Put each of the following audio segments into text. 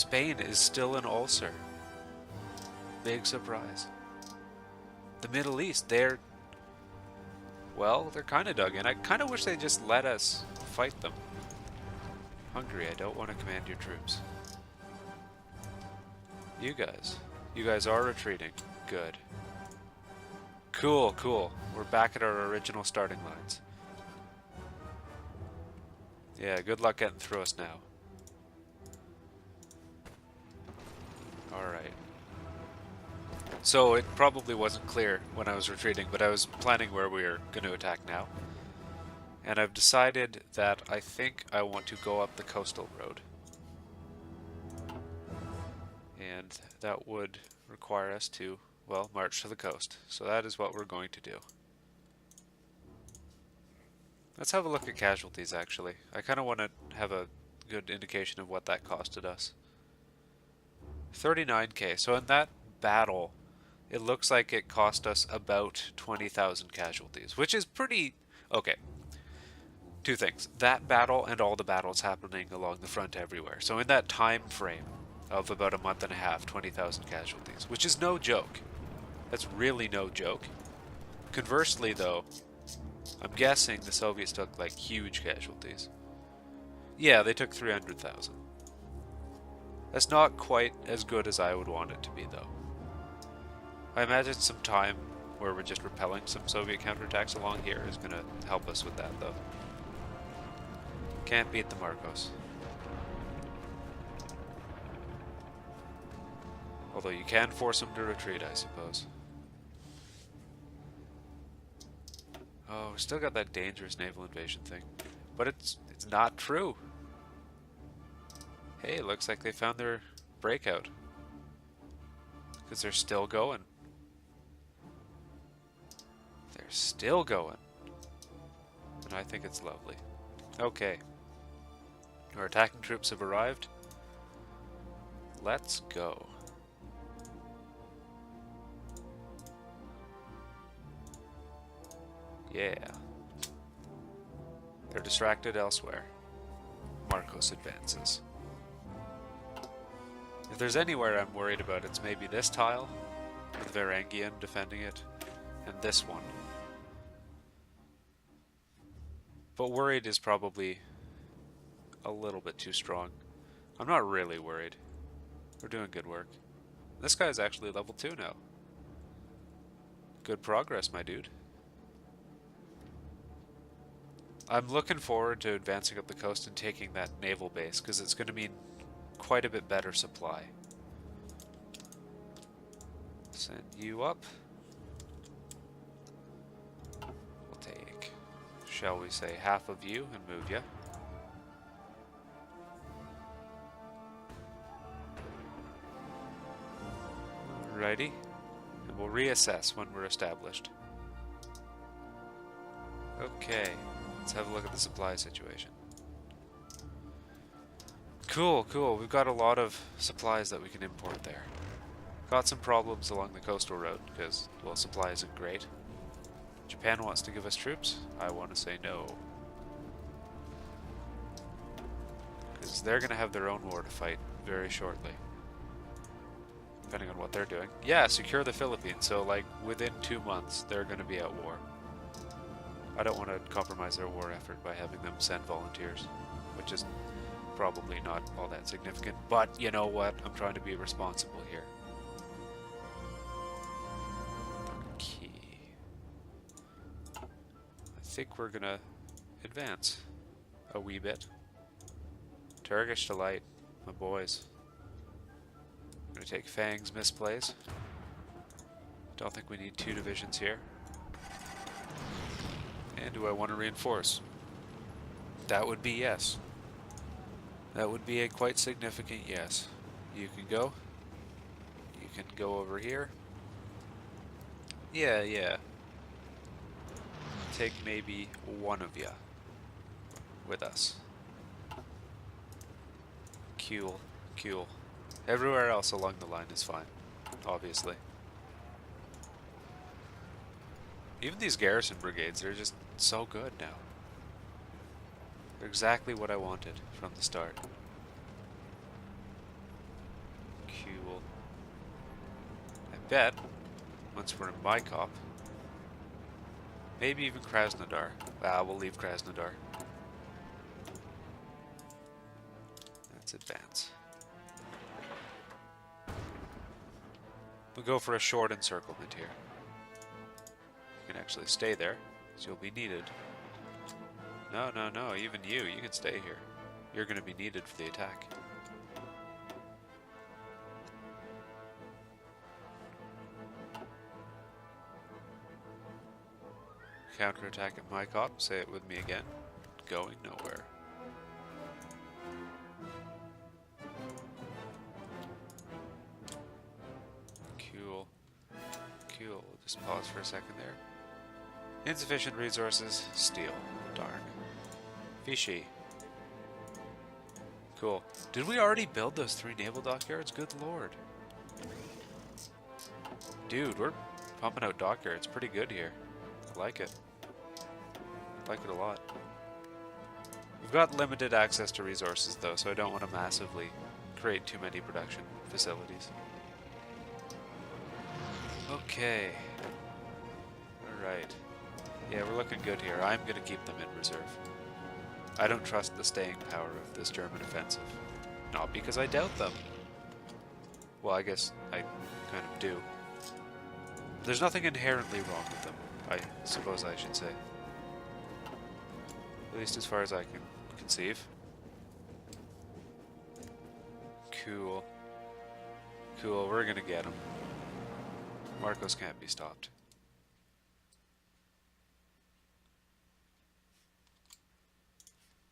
Spain is still an ulcer. Big surprise. The Middle East, well, they're kind of dug in. I kind of wish they just let us fight them. Hungary, I don't want to command your troops. You guys are retreating. Good. Cool, cool. We're back at our original starting lines. Yeah, good luck getting through us now. Alright. So it probably wasn't clear when I was retreating, but I was planning where we were going to attack now. And I've decided that I think I want to go up the coastal road. And that would require us to, well, march to the coast. So that is what we're going to do. Let's have a look at casualties, actually. I kind of want to have a good indication of what that costed us. 39k. So in that battle, it looks like it cost us about 20,000 casualties, which is pretty... Okay. Two things. That battle and all the battles happening along the front everywhere. So in that time frame of about a month and a half, 20,000 casualties, which is no joke. That's really no joke. Conversely, though, I'm guessing the Soviets took, like, huge casualties. Yeah, they took 300,000. That's not quite as good as I would want it to be, though. I imagine some time where we're just repelling some Soviet counterattacks along here is going to help us with that, though. Can't beat the Marcos. Although you can force them to retreat, I suppose. Oh, we still got that dangerous naval invasion thing. But it's not true. Hey, it looks like they found their breakout. Because they're still going. They're still going. And I think it's lovely. Okay. Our attacking troops have arrived. Let's go. Yeah. They're distracted elsewhere. Marcos advances. If there's anywhere I'm worried about, it's maybe this tile, with Varangian defending it, and this one. But worried is probably a little bit too strong. I'm not really worried. We're doing good work. This guy's actually level 2 now. Good progress, my dude. I'm looking forward to advancing up the coast and taking that naval base, because it's going to mean quite a bit better supply. Send you up. We'll take, shall we say, half of you and move you. Alrighty. And we'll reassess when we're established. Okay. Let's have a look at the supply situation. Cool, cool. We've got a lot of supplies that we can import there. Got some problems along the coastal road because, well, supply isn't great. Japan wants to give us troops. I want to say no. Because they're going to have their own war to fight very shortly. Depending on what they're doing. Yeah, secure the Philippines. So, like, within 2 months, they're going to be at war. I don't want to compromise their war effort by having them send volunteers, which is probably not all that significant, but you know what? I'm trying to be responsible here. Okay. I think we're gonna advance a wee bit. Turkish Delight, my boys. I'm gonna take Fang's misplays. Don't think we need 2 divisions here. And do I want to reinforce? That would be yes. That would be a quite significant yes. You can go. You can go over here. Yeah, yeah. Take maybe one of you with us. Cool, cool. Everywhere else along the line is fine, obviously. Even these garrison brigades, they're just so good now. They're exactly what I wanted from the start. Cool. I bet, once we're in Mykop, maybe even Krasnodar. Ah, we'll leave Krasnodar. Let's advance. We'll go for a short encirclement here. You can actually stay there, so you'll be needed. No, no, no, even you can stay here. You're going to be needed for the attack. Counterattack at Mykop, say it with me again. Going nowhere. Cool. Cool. We'll just pause for a second there. Insufficient resources. Steel. Darn. Fishy. Cool. Did we already build those 3 naval dockyards? Good lord. Dude, we're pumping out dockyards pretty good here. I like it. I like it a lot. We've got limited access to resources though, so I don't want to massively create too many production facilities. Okay. Alright. Yeah, we're looking good here. I'm going to keep them in reserve. I don't trust the staying power of this German offensive. Not because I doubt them. Well, I guess I kind of do. There's nothing inherently wrong with them, I suppose I should say. At least as far as I can conceive. Cool. Cool, we're gonna get him. Marcos can't be stopped.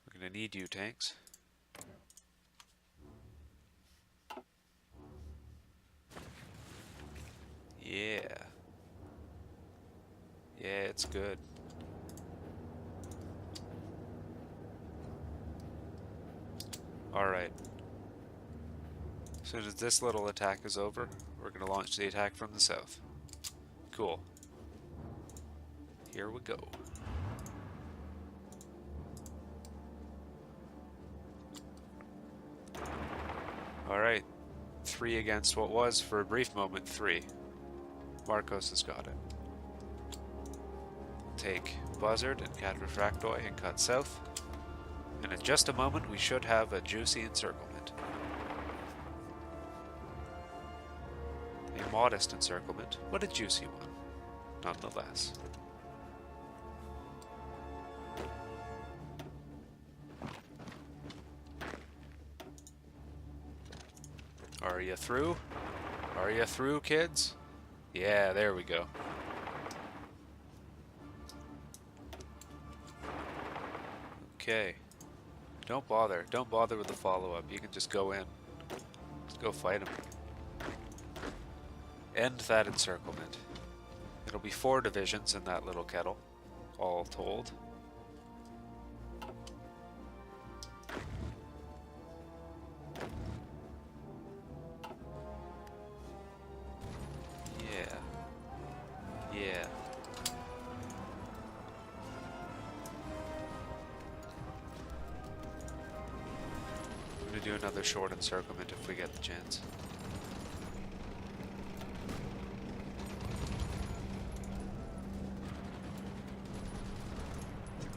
We're gonna need you, tanks. Yeah. Yeah, it's good. Alright. As soon as this little attack is over, we're going to launch the attack from the south. Cool. Here we go. Alright. 3 against what was, for a brief moment, 3. Marcos has got it. Take Buzzard and Cat Refractoid and cut south. And in just a moment we should have a juicy encirclement. A modest encirclement, but a juicy one, nonetheless. Are you through? Are you through, kids? Yeah, there we go. Okay. Don't bother. Don't bother with the follow-up. You can just go in. Just go fight him. End that encirclement. It'll be 4 divisions in that little kettle, all told. Yeah. I'm gonna do another short encirclement if we get the chance.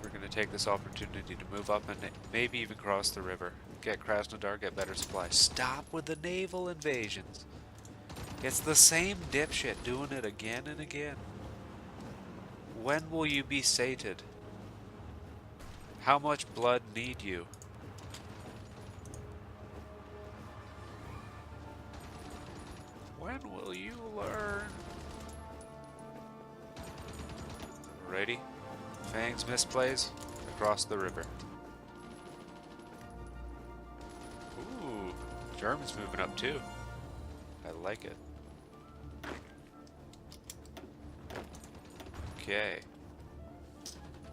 We're gonna take this opportunity to move up and maybe even cross the river. Get Krasnodar, get better supplies. Stop with the naval invasions. It's the same dipshit doing it again and again. When will you be sated? How much blood need you? When will you learn? Alrighty. Fang's misplays across the river. Ooh, German's moving up too. I like it. Okay.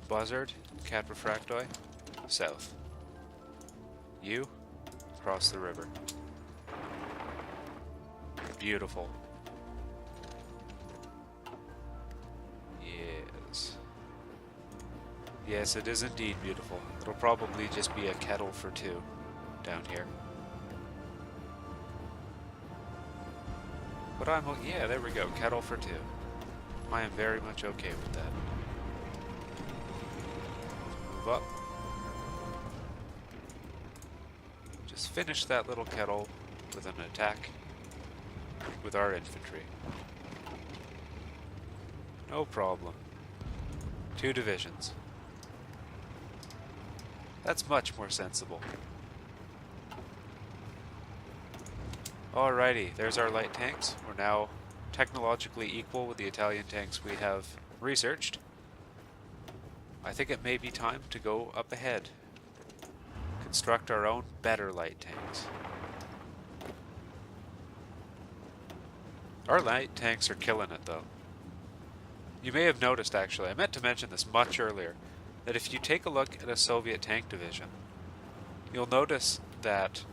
Buzzard, Cat Refractoid, south. You, cross the river. Beautiful. Yes. Yes, it is indeed beautiful. It'll probably just be a kettle for 2 down here. But yeah, there we go, kettle for 2. I am very much okay with that. Move up. Just finish that little kettle with an attack with our infantry. No problem. 2 divisions. That's much more sensible. Alrighty, there's our light tanks. We're now technologically equal with the Italian tanks we have researched. I think it may be time to go up ahead. Construct our own better light tanks. Our light tanks are killing it though. You may have noticed actually, I meant to mention this much earlier, that if you take a look at a Soviet tank division, you'll notice that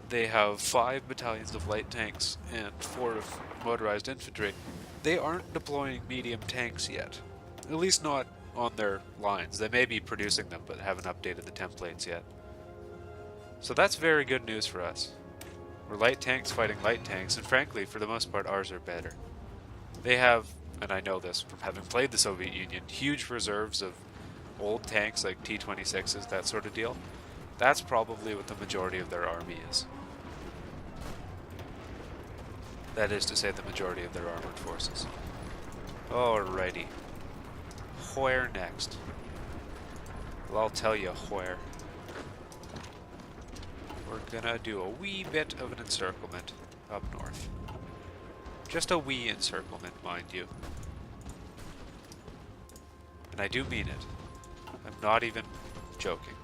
they have 5 battalions of light tanks and 4 of motorized infantry. They aren't deploying medium tanks yet. At least not on their lines. They may be producing them, but haven't updated the templates yet. So that's very good news for us. We're light tanks fighting light tanks, and frankly, for the most part, ours are better. They have, and I know this from having played the Soviet Union, huge reserves of old tanks like T-26s, that sort of deal. That's probably what the majority of their army is. That is to say, the majority of their armored forces. Alrighty. Where next? Well, I'll tell you where. We're gonna do a wee bit of an encirclement up north. Just a wee encirclement, mind you. And I do mean it. I'm not even joking.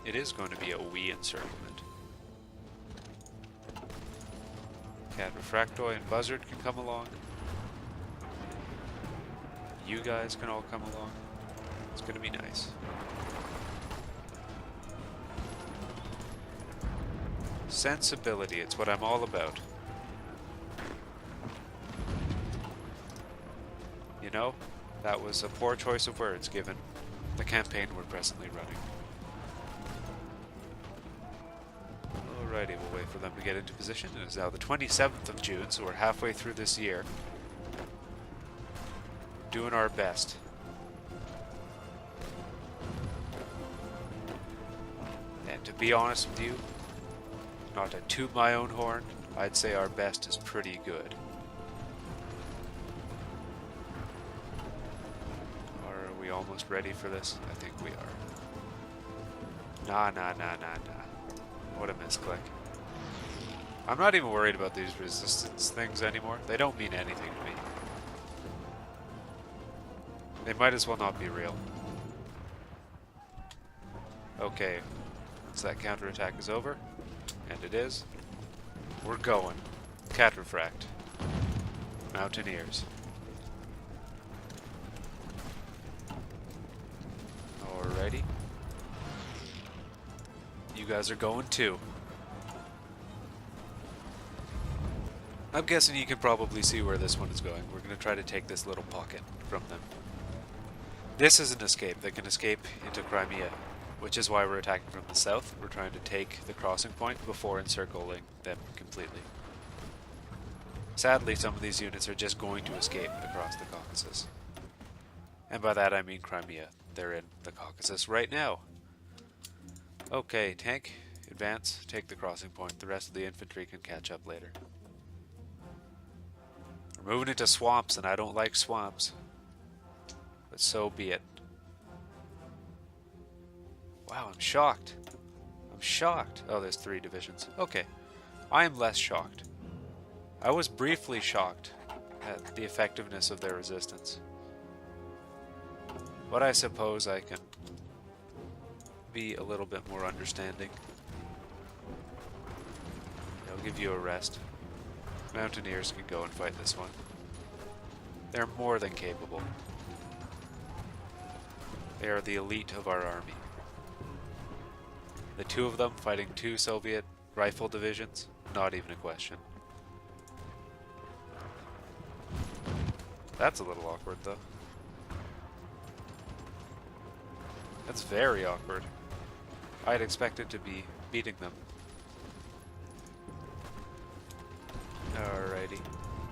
It is going to be a wee encirclement. Cat Refractoid and Buzzard can come along. You guys can all come along. It's going to be nice. Sensibility, it's what I'm all about. You know, that was a poor choice of words given the campaign we're presently running. Alrighty, we'll wait for them to get into position. It is now the 27th of June, so we're halfway through this year. Doing our best. And to be honest with you, not to toot my own horn, I'd say our best is pretty good. Are we almost ready for this? I think we are. Nah. What a misclick. I'm not even worried about these resistance things anymore. They don't mean anything to me. They might as well not be real. Okay, once that counterattack is over, and it is, we're going. Cat Refract. Mountaineers. Alrighty. You guys are going too. I'm guessing you can probably see where this one is going. We're going to try to take this little pocket from them. This is an escape. They can escape into Crimea, which is why we're attacking from the south. We're trying to take the crossing point before encircling them completely. Sadly, some of these units are just going to escape across the Caucasus. And by that I mean Crimea. They're in the Caucasus right now. Okay, tank, advance, take the crossing point. The rest of the infantry can catch up later. We're moving into swamps, and I don't like swamps. But so be it. Wow, I'm shocked. I'm shocked. Oh, there's 3 divisions. Okay. I am less shocked. I was briefly shocked at the effectiveness of their resistance. But I suppose I can be a little bit more understanding. I'll give you a rest. Mountaineers can go and fight this one. They're more than capable. They are the elite of our army. The 2 of them fighting 2 Soviet rifle divisions, not even a question. That's a little awkward though. That's very awkward. I'd expected to be beating them. Alrighty.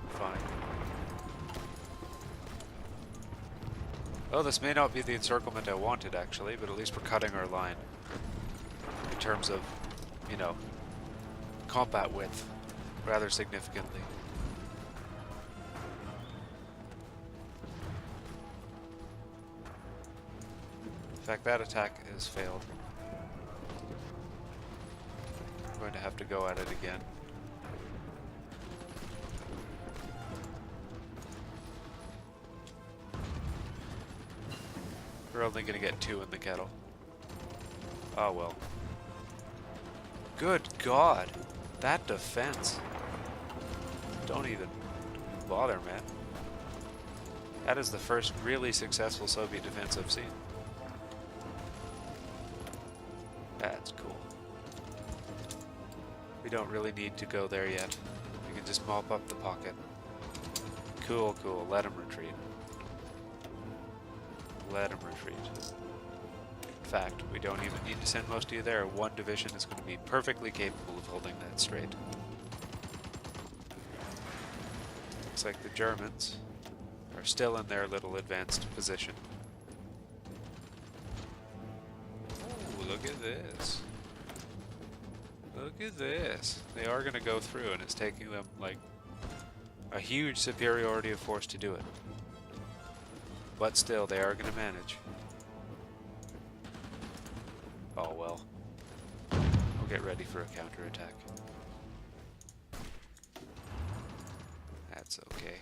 Fine. Oh, this may not be the encirclement I wanted, actually, but at least we're cutting our line. In terms of, you know, combat width, rather significantly. In fact, that attack has failed. I'm going to have to go at it again. We're only going to get 2 in the kettle. Oh well. Good God! That defense! Don't even bother, man. That is the first really successful Soviet defense I've seen. That's cool. We don't really need to go there yet. We can just mop up the pocket. Cool, cool. Let him retreat. Let him retreat. In fact, we don't even need to send most of you there. One division is going to be perfectly capable of holding that straight. Looks like the Germans are still in their little advanced position. Ooh, look at this. Look at this. They are going to go through, and it's taking them, like, a huge superiority of force to do it. But still, they are going to manage. Oh well. We'll get ready for a counterattack. That's okay.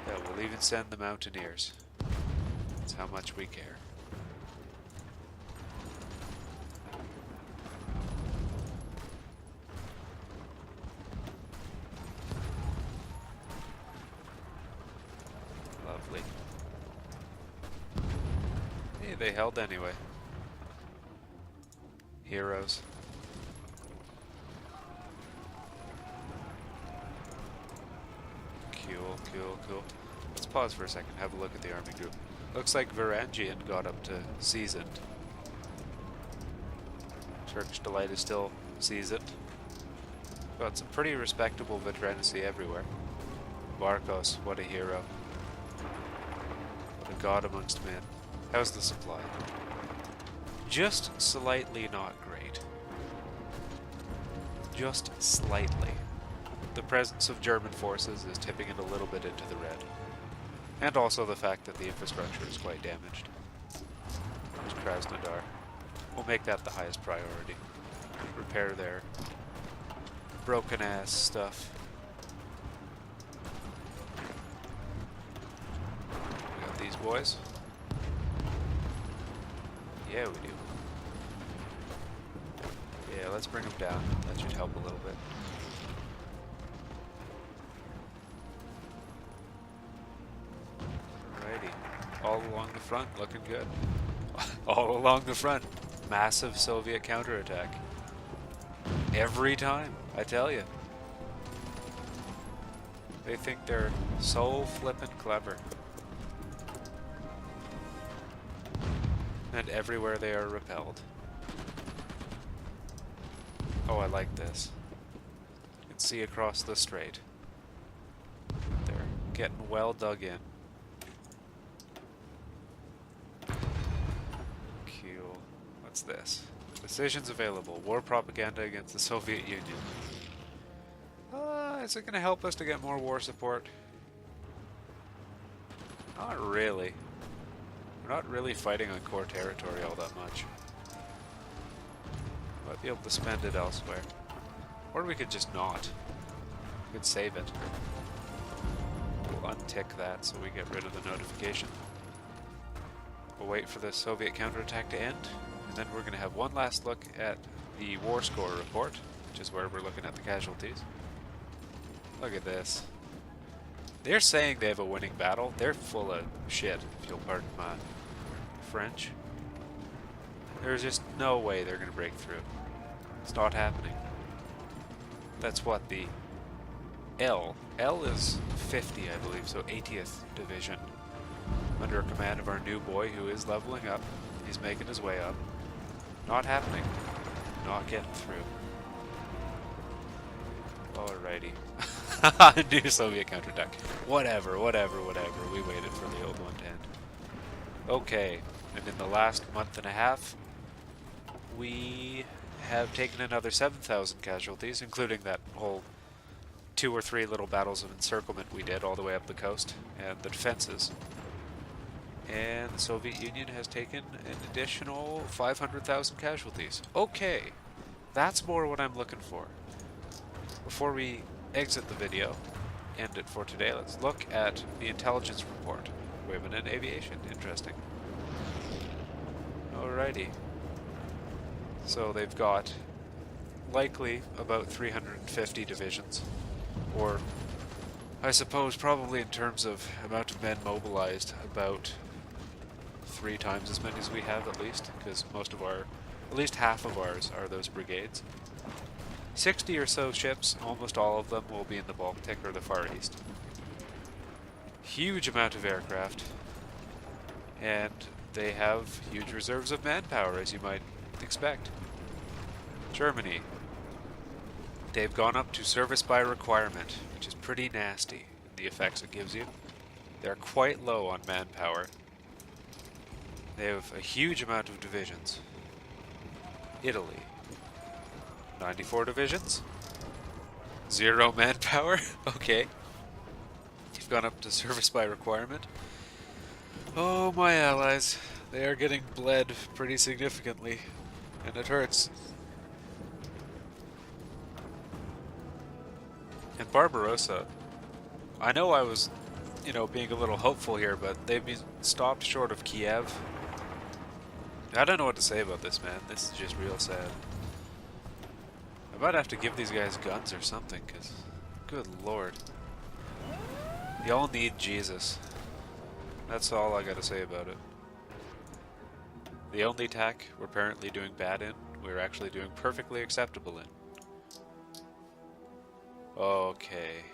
Yeah, we'll even send the mountaineers. That's how much we care. Lovely. Hey, they held anyway. Heroes. Cool. Let's pause for a second, have a look at the army group. Looks like Varangian got up to seasoned. Turkish Delight is still seasoned. Got some pretty respectable veterancy everywhere. Marcos, what a hero. What a god amongst men. How's the supply? Just slightly not great. Just slightly. The presence of German forces is tipping it a little bit into the red. And also the fact that the infrastructure is quite damaged. There's Krasnodar. We'll make that the highest priority. Repair their broken ass stuff. We got these boys. Yeah, we do. Yeah, let's bring them down. That should help a little bit. Alrighty. All along the front, looking good. All along the front. Massive Soviet counterattack. Every time, I tell you. They think they're so flippin' clever. And everywhere they are repelled. Oh, I like this. You can see across the strait. They're getting well dug in. Cool. What's this? Decisions available. War propaganda against the Soviet Union. Is it going to help us to get more war support? Not really. We're not really fighting on core territory all that much. Might be able to spend it elsewhere. Or we could just not. We could save it. We'll untick that so we get rid of the notification. We'll wait for the Soviet counterattack to end, and then we're going to have one last look at the war score report, which is where we're looking at the casualties. Look at this. They're saying they have a winning battle. They're full of shit, if you'll pardon my French. There's just no way they're going to break through. It's not happening. That's what the L. L is 50, I believe, so 80th Division. Under command of our new boy who is leveling up. He's making his way up. Not happening. Not getting through. Alrighty. New Soviet counterattack. Whatever. We waited for the old one to end. Okay, and in the last month and a half, we have taken another 7,000 casualties, including that whole 2 or 3 little battles of encirclement we did all the way up the coast, and the defenses. And the Soviet Union has taken an additional 500,000 casualties. Okay, that's more what I'm looking for. Before we exit the video, end it for today, let's look at the intelligence report. Women in aviation, interesting. Alrighty. So they've got likely about 350 divisions, or I suppose probably in terms of amount of men mobilized, about 3 times as many as we have at least, because at least half of ours are those brigades. 60 or so ships, almost all of them will be in the Baltic or the Far East. Huge amount of aircraft, and they have huge reserves of manpower, as you might expect. Germany. They've gone up to service by requirement, which is pretty nasty, the effects it gives you. They're quite low on manpower. They have a huge amount of divisions. Italy. 94 divisions? 0 manpower? Okay. You've gone up to service by requirement. Oh, my allies. They are getting bled pretty significantly, and it hurts. And Barbarossa, I know I was, being a little hopeful here, but they've been stopped short of Kiev. I don't know what to say about this, man. This is just real sad. I might have to give these guys guns or something, because, good lord. Y'all need Jesus. That's all I gotta say about it. The only attack we're apparently doing bad in, we're actually doing perfectly acceptable in. Okay.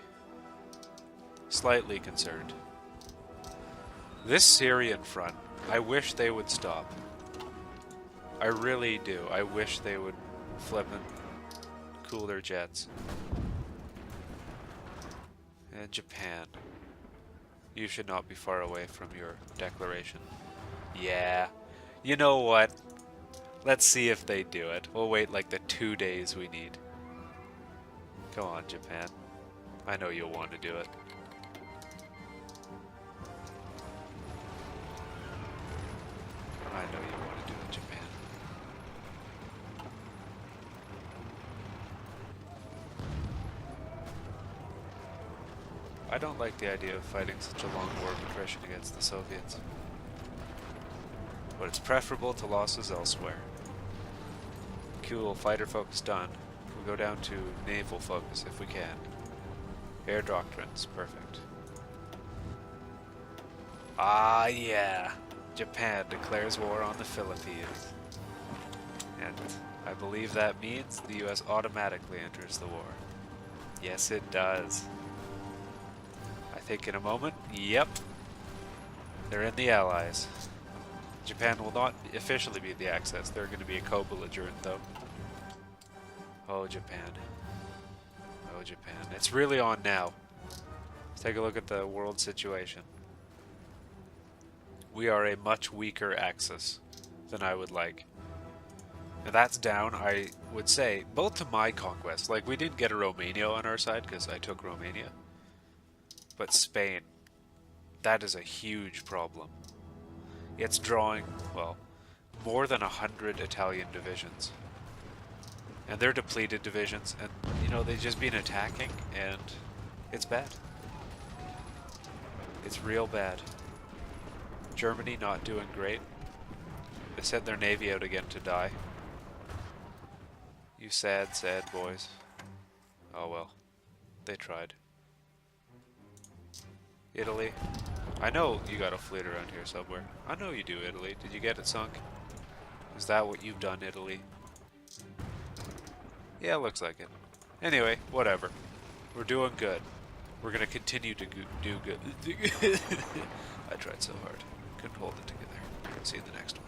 Slightly concerned. This Syrian front, I wish they would stop. I really do. I wish they would flip and cool their jets. And Japan. You should not be far away from your declaration. Yeah. You know what? Let's see if they do it. We'll wait like the 2 days we need. Come on, Japan. I know you'll want to do it. I know you want to do it, Japan. I don't like the idea of fighting such a long war of attrition against the Soviets. But it's preferable to losses elsewhere. Cool, fighter focus done. We'll go down to naval focus if we can. Air doctrines, perfect. Ah yeah! Japan declares war on the Philippines. And I believe that means the US automatically enters the war. Yes, it does. I think in a moment, yep, they're in the Allies. Japan will not officially be the Axis. They're going to be a co-belligerent, though. Oh, Japan. Oh, Japan. It's really on now. Let's take a look at the world situation. We are a much weaker Axis than I would like. And that's down, I would say, both to my conquest. Like, we didn't get a Romania on our side because I took Romania. But Spain, that is a huge problem. It's drawing, well, more than 100 Italian divisions. And they're depleted divisions, and, they've just been attacking, and it's bad. It's real bad. Germany not doing great. They sent their navy out again to die. You sad, sad boys. Oh well. They tried. Italy. I know you got a fleet around here somewhere. I know you do, Italy. Did you get it sunk? Is that what you've done, Italy? Yeah, looks like it. Anyway, whatever. We're doing good. We're gonna continue to do good. I tried so hard. Couldn't hold it together. See you in the next one.